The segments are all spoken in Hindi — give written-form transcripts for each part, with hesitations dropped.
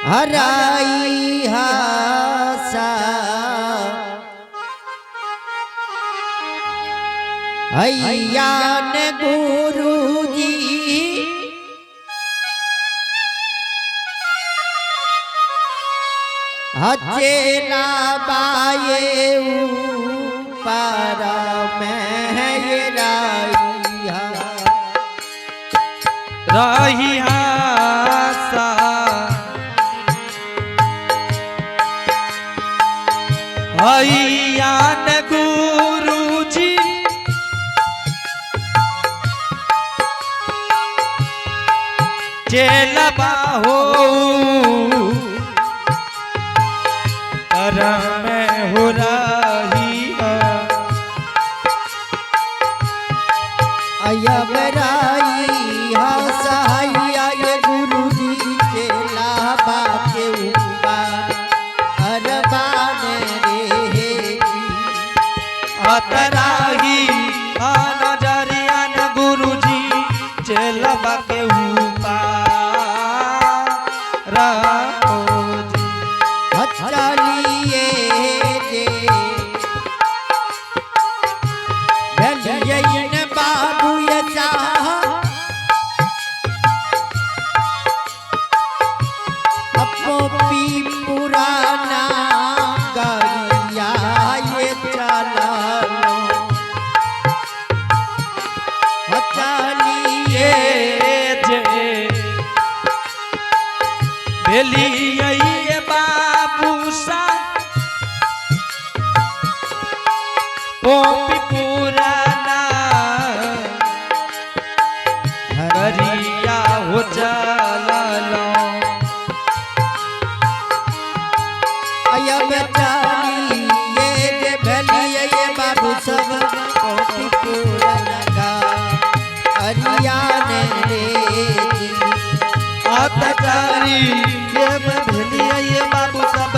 हराई हासा हैया ने गुरु जी हचेला बाये ऊपर में रही हासा हैया ने गुरु जी चेला बाहो में हो रही अयबराई हसैया ये गुरु जी चेला बाके ऊपर अरबान रे अतराही नजरिया न गुरु जी चेला बाके ऊपर चलिए जे बाबू यचा अपी पुराना गरिया ये चला चलिए जे बेलिए बाबू सा पोपी पुराना गरिया हो चला अयब चलिए जे बेलिए बाबू सब पोपी पुराना गरिया ने अतचारी ये भेलिए ये बाबू सब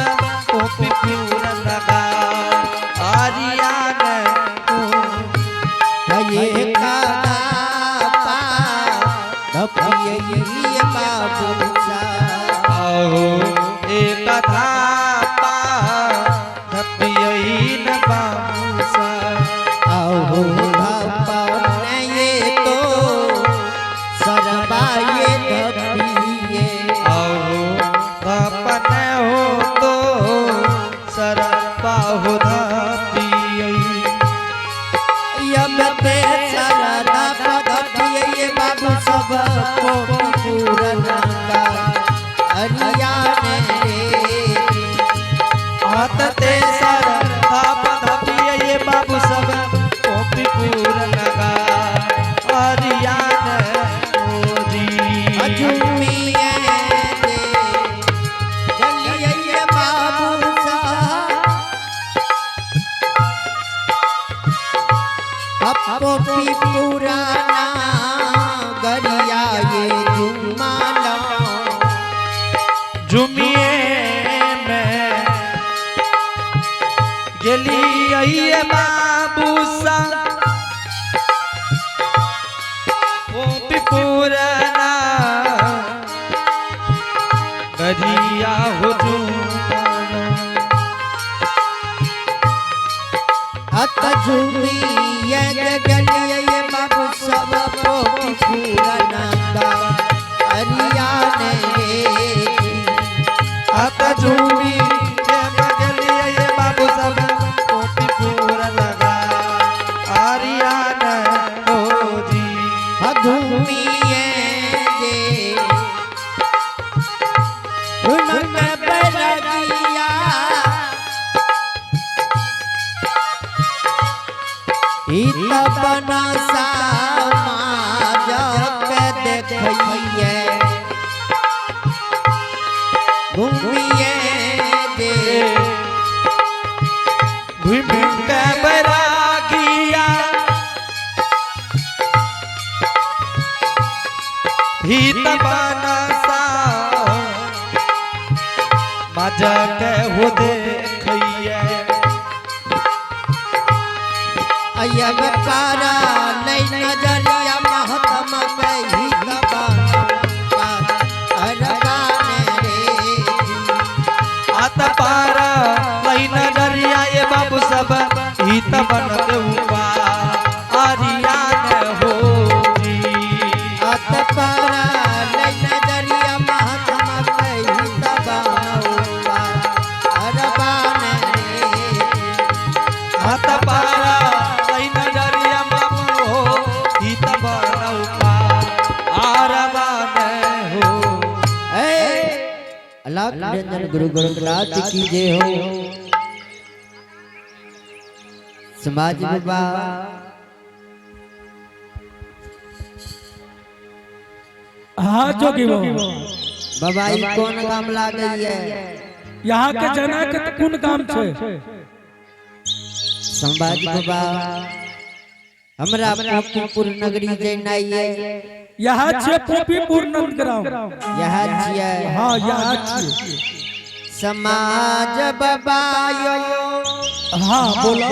पोपी पुराना आरिया ये कापा धपिए ये बाबू सा आओ एक धापा धपिए न बाबू सा आओ धापा ये तो सरबा ये धपिए आओ धपन हो तो सरबा हो धपिए यमते सरदा धपिए ये बाबू सब पोपी पुराना अरिया ने आतते सरदा धपिए ये बाबू सब पोपी पुराना अरिया ने अजुमिए दे चलिए बाबू सा पोपी पुराना गरिया ये जुमाला जुमिए में गेलिए बाबू सा पोपी पुराना गरिया हो जुमाला अत जुमिए गलिए बाबू सब पोपी पुराना अरिया ने अत जुमी गेलिए बाबू सब पोपी पुराना आरिया ने जी घूमिए जे उमंग बरगिया इत बना समाज के देखिए घूमिए जे घूम के बरागिया हित बनसा जाके हो देखिए अय्या पारा नहीं नजरिया महात्मा के ही आता पारा वही नजरिया ये बाबू सब हित बनत हुआ आरियान हो जी अत पारा नहीं नजरिया महात्मा के ही हुआ अरबान आता पारा वही नजरिया बाबू हो हित बनत हुआ आरबान हो अल्लाह निरंजन गुरु गोरखनाथ की जय हो। समाज बाबा हाँ जोगी बाबा ई कौन काम लागे है यहाँ के जना के कौन काम छे समाज बाबा हमरा पोपीपुर नगरी जेनाई है यहाँ छे पोपीपुर नंदग्राम यहाँ छियै हाँ यहाँ छे समाज बाबा यो हाँ बोलो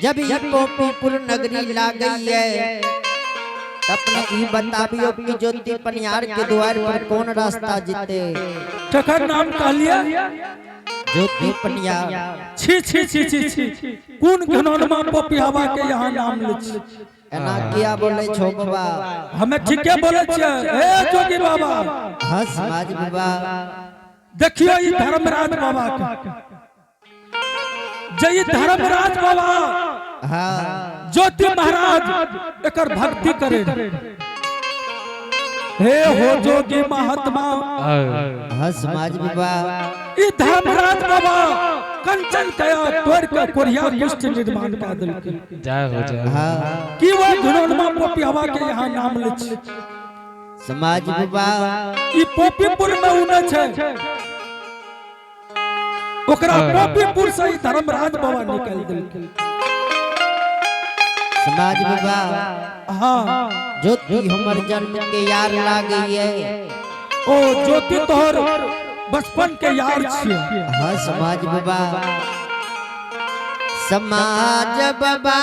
जब ये पोपीपुर नगरी लागई है अपने ई बताबियो कि ज्योति पनियार के द्वार पर कौन रास्ता जीते तकर नाम कहलिया ज्योति पनियार छी छी छी छी छी कौन घनौनमा पोपियावा के यहाँ नाम ले छी एना किया बोले छो बाबा हमें ठीके बोले छे ए जोगी बाबा हाँ समाज बाबा देखियो ई धर्मराज बाबा के जय धर्मराज बाबा हाँ ज्योति महाराज एकर भक्ति करे हे हो जोगी महात्मा हाँ समाज बाबा ई धर्मराज बाबा कंचन कया तोड़ के कोरिया कुष्ठ निर्माण कर देलकै जय हो जय हाँ की वो घनौनमा पोपियावा के यहाँ नाम ले छी समाज बाबा ई पोपीपुर में उने छे ओकरा पोपीपुर से ही धर्मराज बाबा निकल देलकै समाज बाबा हाँ ज्योति हमर जन्म के यार लागी है ओ ज्योति तोहर बचपन के यार छियै हाँ समाज बाबा समाज बाबा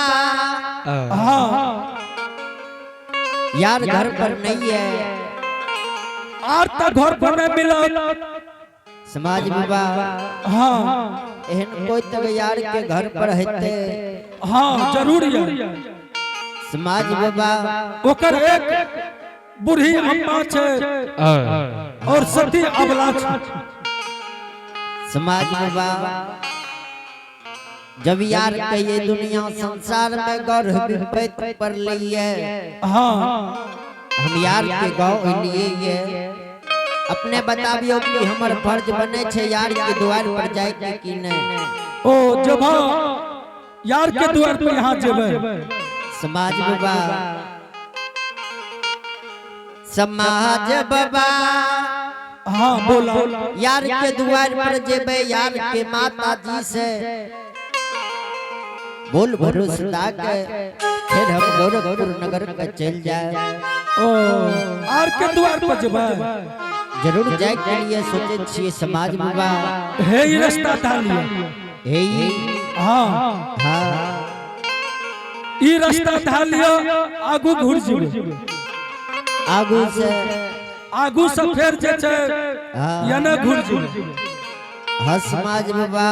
हाँ यार घर पर नहीं है आर तक घर पर में मिला समाज बाबा हाँ एहन कोई तक यार के घर पर हेते हाँ जरूर है समाज बाबा ओकर एक बूढ़ी अम्मा छे और सती अबला छे समाज बाबा जब यार के ये दुनिया संसार में गौर विपैत पर लिए हाँ हम यार के गाँव लिए ये अपने बताबियो कि हमर फर्ज बने छे यार के द्वार पर जाए के कि नहीं ओ जब यार के द्वार पर यहाँ जेबे समाज बाबा समाज बाबा हाँ बोला यार के द्वार पर जेबे यार के माता जी से बोल भरोसा के फिर हम गोरखपुर नगर के चल जाए ओ आर के द्वार पर जेबे जरूर जाए के लिए सोचे छिए समाज बाबा हे ई रास्ता डालिए हे हाँ हाँ ई रास्ता डालियो आगू घुर जेबे आगू से फेर जे छै या न घुर जेबे हाँ समाज बाबा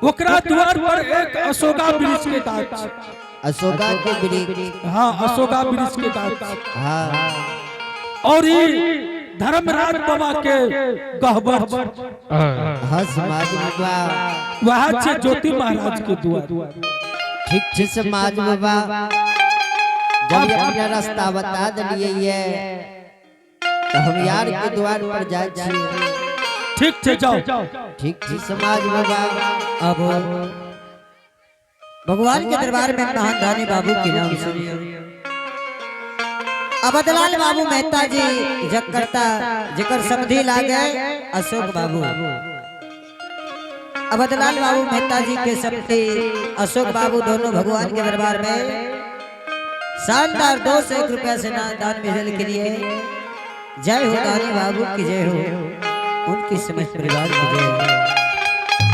ओकरा द्वार पर एक अशोका वृक्ष के गाछ अशोका के वृक्ष हाँ अशोका वृक्ष के गाछ हाँ और ई धर्मराज बाबा के गहबर हाँ समाज बाबा वह छे ज्योति महाराज के द्वार ठीक ठीक समाज बाबा जब ये अपना रास्ता बता दिए ये तो हम यार के द्वार पर जाए छिए ठीक छे जाओ ठीक ठीक समाज बाबा अब भगवान के दरबार में महान दानी बाबू की नाम सुनिए। अबदलाल बाबू मेहता जी जगकर्ता जिकर समधी लागे अशोक बाबू अबदलाल बाबू मेहता जी के समधी अशोक बाबू दोनों भगवान के दरबार में शानदार 201 रुपया से दान मिलने के लिए जय हो दानी बाबू की जय हो। उनके उनकी समस्त परिवार की जय हो।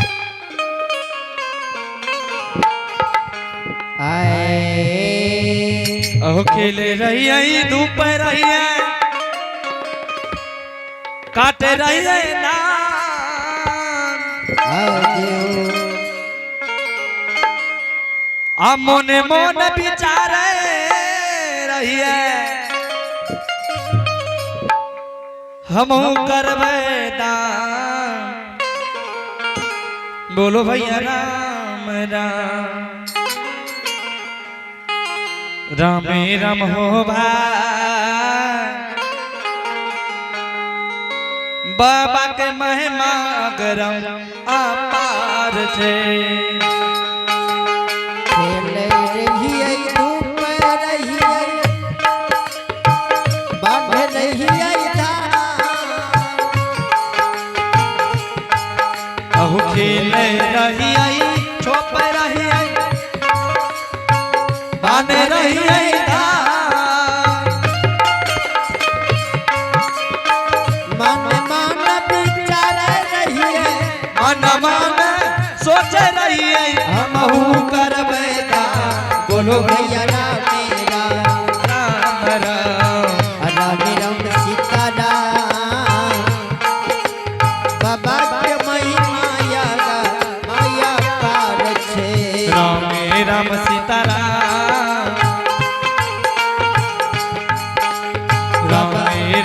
अहो खेले रही है धूप रही है काटे रही है ना मोने मोन बिचारे रही है हम करवे दान बोलो भैया राम राम रामे राम हो भाई बाबा के महिमा गरम अपार छे खेले रही है धूप रही है बांध रही है अहो खेले रही है छोप रही है बांध रही है मन सोच रही है हम करबे बोलो भैया राम राम राम राम सीता राम बाबा के महिमा माया पार छे राम राम सीता राम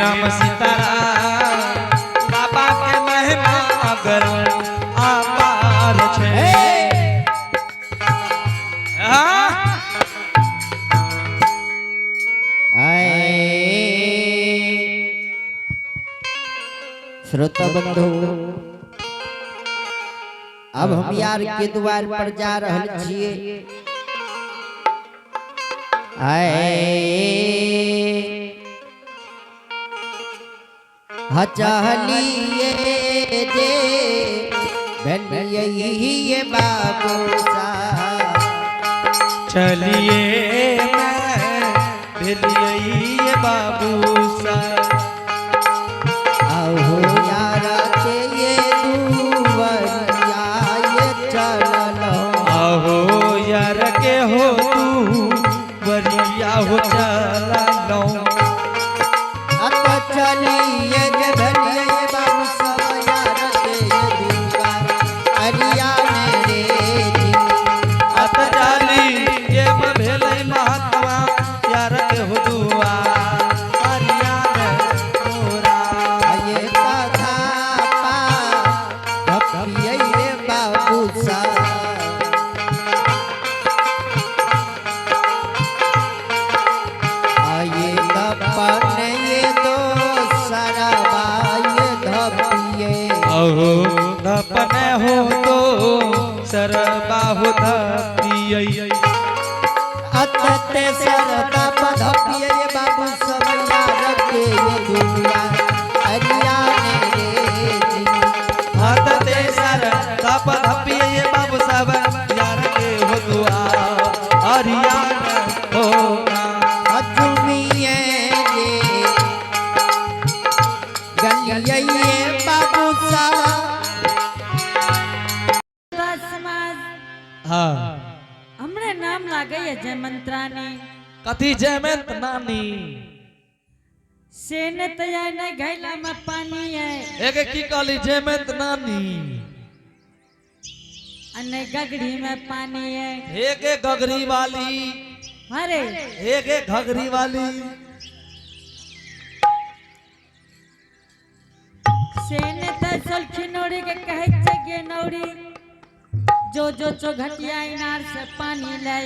राम सीता बाबा के महिमा गरम अपार छे श्रोता बंधु अब हम यार के द्वार पर जा रहल छिए चलिए जे भलिए बाबू सा चलिए भलिए बाबू सा आओ यारा के ये दुवरिया ये चलो आओ यार के हो तू वरिया हो चला लो चलिए जे भलिए बाबू सब यार के ये दुआर अरिया मेरे जी अत जाली ये भेलै महात्मा यार के हो दुआ अरिया तोरा ये कथा पा भपिए बाबू सा आये कपन ये दो सरबाई धपिए अहो धपने हो तो सरबाहु धपिए अतते सरदा धपिए बाबू सब यार के ये दुनिया अरिया मेरे जी अतते सरदा धपिए बाबू सब यार के हो दुआ अरिया हो अजुमिए ये गलिये बाबू सा समाज हाँ हमरे नाम लागे है जयमंत्रानी कथी जयमंत नानी सेने तैयार नहीं घैला में पानी है एक की कहली जयमंत नानी अने गगड़ी में पानी है एक गगरी वाली अरे एक घगरी वाली सेने तसल खिनौड़ी के कहे जगे नौड़ी जो घटिया इनार से पानी ले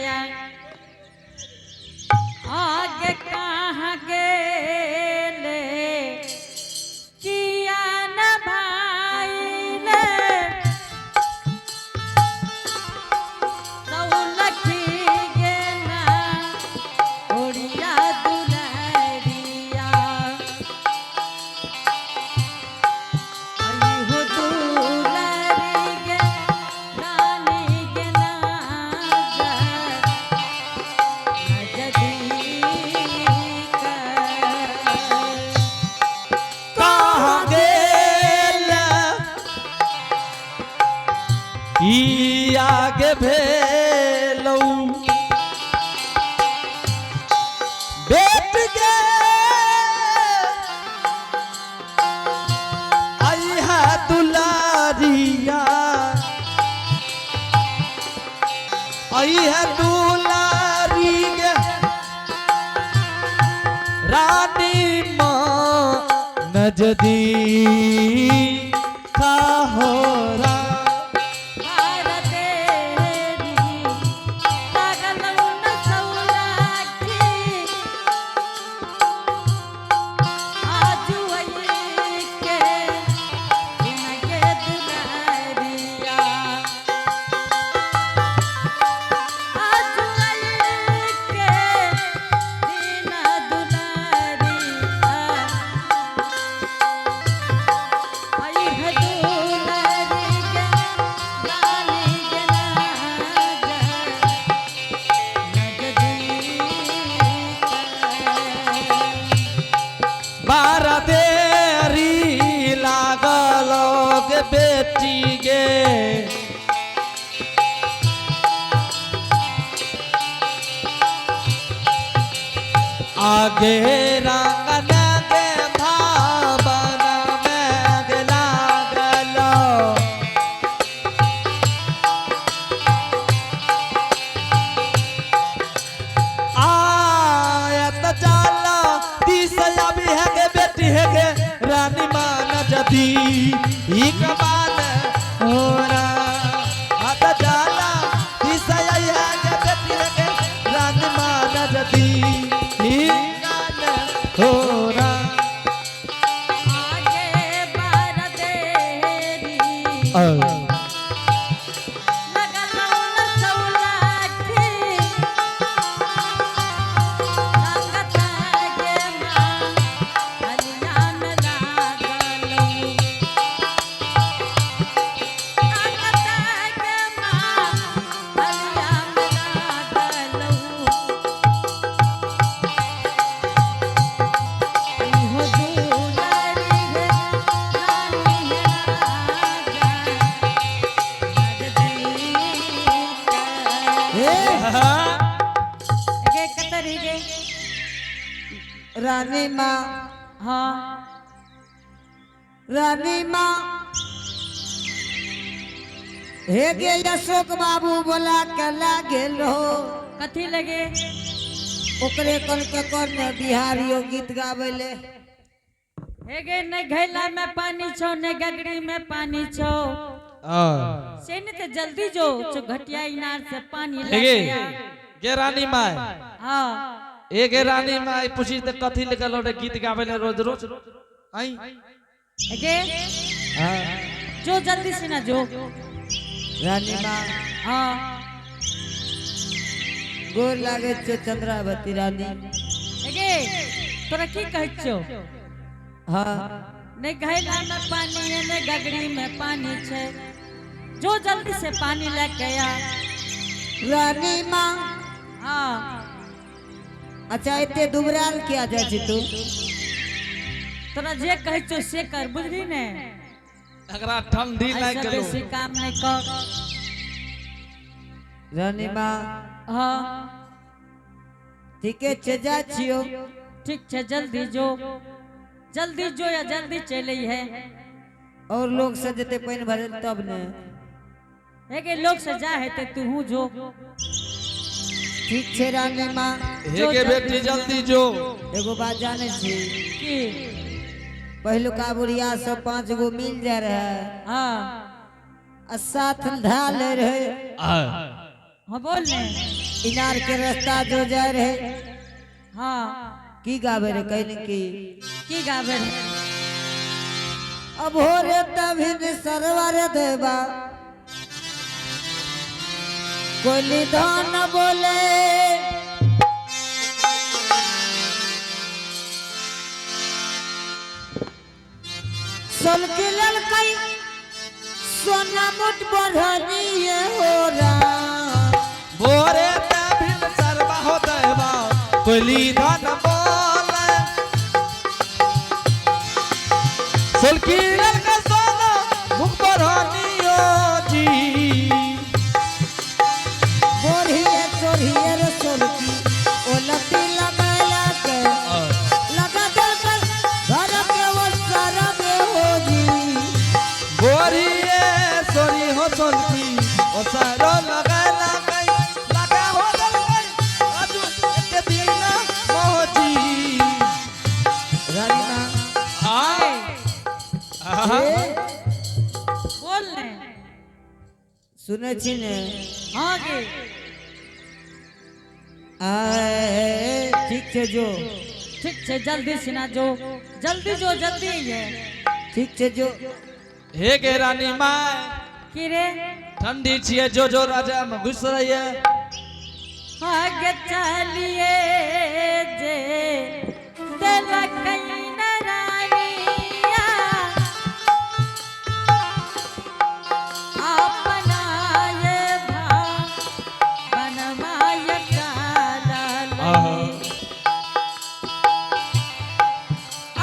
आगे कहाँ गेले किया न भाई ने लखी गे ना ओड़िया दुलरिया आई हो दुलरी गे रानी गे नाजर नजदी कर ई आगे भेलौ बेट के आई है दुलारिया आई है दुलारी गे रानी माँ नजदीक का हो रा बेटी गे आगे रंगन के भावन में गला गलो आयत जाला तीसया भी है गे बेटी है गे रानी मान जदी एक बात हो रहा आता जाला दिसया है के बेटी के रानी मान जदी एक बात हो रहा आगे बार देरी रानी माँ हाँ रानी माँ हे गे अशोक बाबू बोला कला गेल रहो कथी लगे ओकरे कल के कर में बिहारियो गीत गावेले हेगे न घैला में पानी छो न गगड़ी में पानी छो से न ते जल्दी जो घटिया इनार से पानी लेके आ गे रानी माय हाँ एक रानी माय पूछी त कथी लगल रे गीत गावेले रोज रोज आई हेगे जो जल्दी से ना जो रानी माँ हाँ गोर लागे छो चंद्रावती रानी हेगे तोरा की कहै छो हाँ न घैला में पानी है न गगड़ी में पानी छे जो जल्दी से पानी लेके आ रानी माँ हाँ अच्छा इतने दुबराल किया जाए तू तोरा जे कहै छो से कर बुझली ने अगरा ठंडी लाग ऐसा गेलो बेसी काम नहीं कर रानी माँ हाँ ठीक है जा छियो ठीक है जल्दी जो या जल्दी चले है और लोग सजते पैन भरल तब ने हेगे लोग सजा है ते तू हूँ जो ठीक छे रानी माँ हेगे बेटी जल्दी जो एगो बात जाने छी की पहलुका बुढ़िया सब 5 गो मिल जा रहा है हाँ साथ ढाल रहे हाँ बोल ने इनार के रास्ता जो जा रहे हाँ की गावे रे कहने की गावे रे? अब हो रे तभी सरवर देवा कोई निधान बोले सल के लड़कई सोना मुठ बढ़नी हो रहा बोरे तभी सरवा हो देवा कोली धन बोले सुल्की लड़का सोना मुख पर जी सोलकी ओ सारो लगे लगे हो गई अजू के दिन मोहजी रानी माँ बोल ने सुने छी ने हाँ गे ठीक छे जो ठीक छे जल्दी सिना जो जल्दी ये ठीक छे जो हे गे रानी माँ की रे ठंडी छिए जो जो राजा में घुस रही है आगे चलिए जे तेरा कहीं न रानिया अपना ये बनवाए काला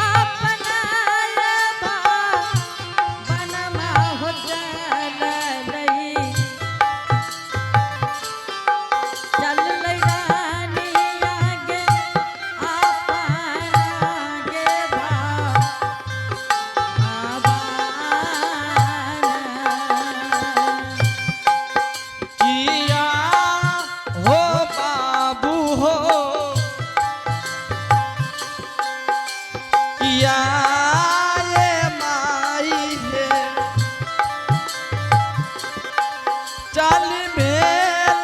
अपना ये बनवा हो जाला चल लई रानी आगे आगे किया हो बाबू हो किया ये माई है चल में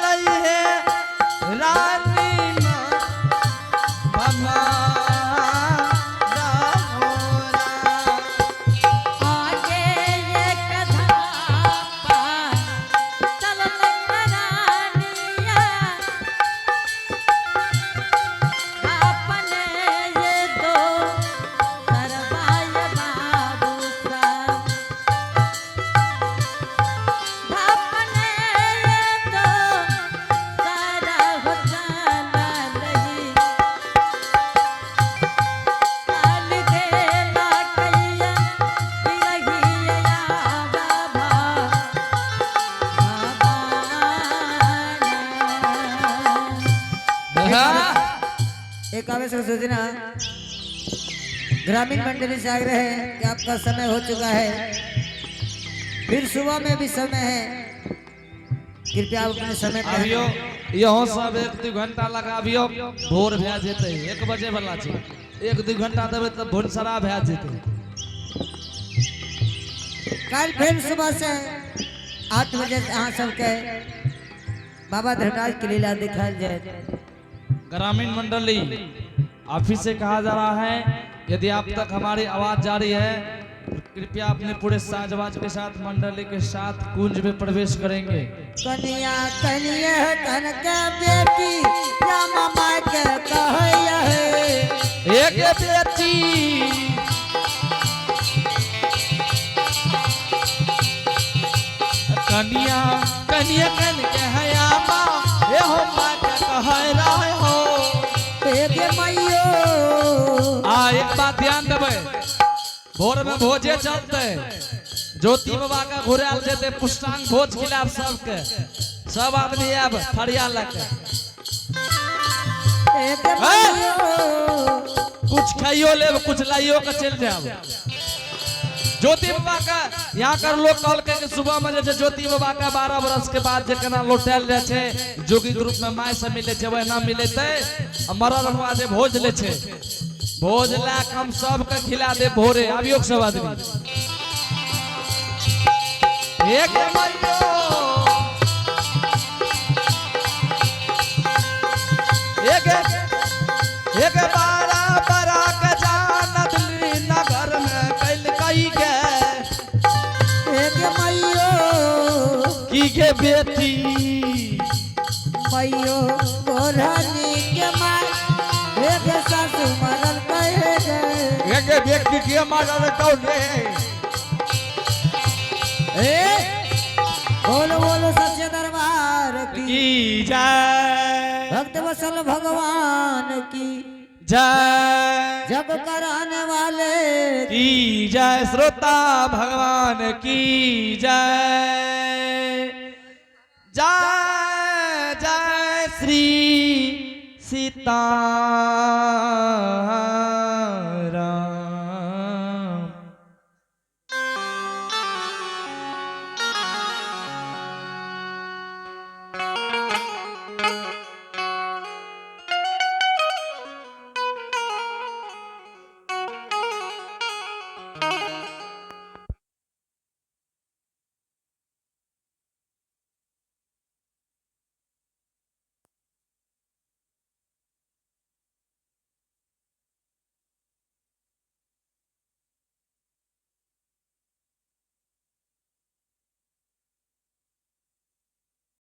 लई है रानी माँ भमारा होरा आगे ये कथा पार चल रानिया अपने ये दो सरवाए बाबू साहब अपने ये दो सारा हो जाना नहीं काल देला कैया बिरहिया बाबा एक आवश्यक सूचना ग्रामीण मंडली से आग्रह है कि आपका समय हो चुका है फिर सुबह में भी समय है कृपया आप अपने समय पे अभियो यहाँ सब 1-2 घंटा लगाबियो भोर भए जेते 1 बजे वाला छै 1-2 घंटा देबे तब भोरसरा भए जेते कल फिर सुबह से 8 बजे से अहाँ सबके बाबा धनराज की लीला दिखाई जाए ग्रामीण मंडली ऑफिस से कहा जा रहा है यदि आप तक हमारी आवाज जारी है कृपया अपने पूरे साजवाज के साथ मंडली के साथ कुंज में प्रवेश करेंगे कनिया कनिया कन के बेटी या मामा के कहैया है एक बेटी कनिया कनिया कन के हया माँ ए हो माँ के कह रहे हो एक मैयो एक बात ध्यान देवे भोर में भोजे चलते ज्योति बाबा का घुराल जेते पुष्टांग भोज खिलाफ सबके सब आदमी अब फरिया लगे एक मैयो कुछ खाइयो ले कुछ लाइयो के चल जाओ ज्योति बाबा का यहाँ कर लोग कॉल के सुबह में जैसे ज्योति बाबा का 12 बरस के बाद जे केना लौटल जाय छे जोगी ग्रुप में माय से मिले छे वह ना मिले ते मरल हुआ जे भोज ले छे भोज ला के हम सब के खिला दे भोरे आबियो सब आदमी एक मरियो एक 12 के जानत नगर में कैल कई के एक मैयो की के बेटी मैयो गोरानी के माय एक सासू मरल कहे गए एक व्यक्ति के मारल कौन है बोलो बोलो सच्चे दरबार की जय भक्त वसल भगवान की जय जग कराने वाले की जय श्रोता भगवान की जय जय जय श्री सीता